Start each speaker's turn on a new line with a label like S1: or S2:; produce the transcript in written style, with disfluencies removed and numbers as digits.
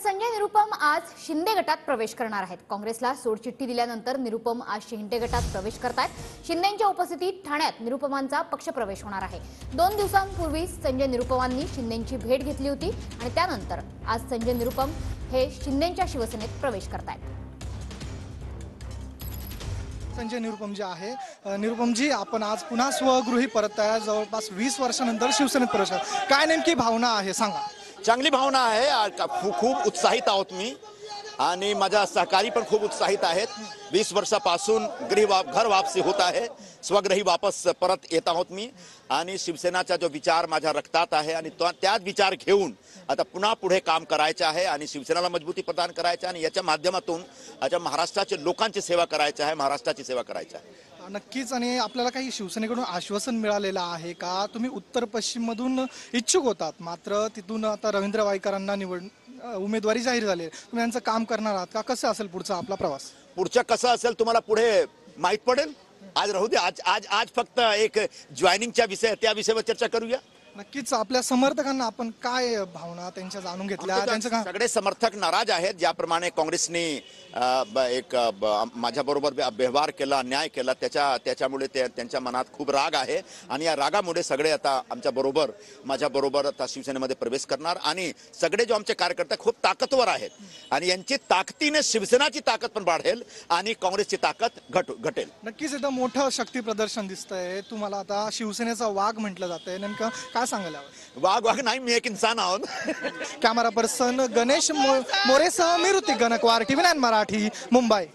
S1: संजय निरुपम आज शिंदे गटात प्रवेश करणार आहेत। काँग्रेसला सोडचिठ्ठी दिल्यानंतर निरुपम आज शिंदे गटात प्रवेश करतायत। शिंदेंच्या उपस्थितीत ठाण्यात निरुपमांचा पक्षप्रवेश होणार आहे। 2 दिवसांपूर्वी संजय निरुपमांनी शिंदेंची भेट घेतली होती आणि त्यानंतर आज संजय निरुपम हे शिंदेंच्या शिवसेनेत प्रवेश करतायत।
S2: संजय निरुपम जी आहे, निरुपम जी आपण आज पुन्हा स्वगृही परत आहे। जवळपास 20 वर्षांनंतर शिवसेनेत प्रवेश आहे। काय नेमकी भावना आहे सांगा।
S3: चांगली भावना आहे। खूप उत्साहित आहोत मी आणि माझा सहकारी पण खूप उत्साहित आहेत। 20 वर्षापासून घर वापसी होत आहे। स्वगृही वापस परत येत आहोत मी आणि शिवसेनाचा जो विचार माझ्या रक्तात आहे आणि त्याच विचार घेऊन आता पुन्हा पुढे काम करायचे आहे आणि शिवसेनेला मजबूती प्रदान करायची आणि याच्या माध्यमातून आता महाराष्ट्राच्या लोकांची सेवा करायची आहे, महाराष्ट्राची सेवा करायची आहे।
S2: नक्कीच। आणि आपल्याला काही शिवसेनेकडून आश्वासन मिळालेलं आहे का? तुम्ही उत्तर पश्चिम मधून इच्छुक होतात, मात्र तिथून आता रवींद्र वायकरांना उमेदवारी जाहीर झाली, तुम्ही यांचं काम करणार आहात का? कसं असेल पुढचा आपला प्रवास?
S3: पुढचं कसं असेल तुम्हाला पुढे माहित पडेल। आज राहू दे, आज फक्त एक जॉईनिंगच्या त्या विषयावर चर्चा करूया।
S2: नक्कीच। आपल्या समर्थकांना आपण काय भावना त्यांच्या जाणून घेतल्या? त्यांचं काम
S3: सगळे समर्थक नाराज आहेत। ज्याप्रमाणे काँग्रेसने एक माझ्याबरोबर व्यवहार केला, अन्याय केला, त्याच्यामुळे त्यांच्या मनात खूप राग आहे आणि या रागामुळे सगळे आता माझ्याबरोबर आता शिवसेनेमध्ये प्रवेश करणार आणि सगळे जो आमचे कार्यकर्ते खूप ताकदवर आहेत आणि यांची ताकदीने शिवसेनाची ताकद पण वाढेल आणि काँग्रेसची ताकद घटेल।
S2: नक्कीच एकदम मोठं शक्ती प्रदर्शन दिसतंय। तुम्हाला आता शिवसेनेचा वाघ म्हटलं जातंय, नेमकं काय सांगायला हवं?
S3: वाघ नाही, मी एक इंसान आहोत।
S2: कॅमेरा पर्सन गणेश मोरेसह मी ऋतिक गणकवार, TV9 मराठी, मुंबई।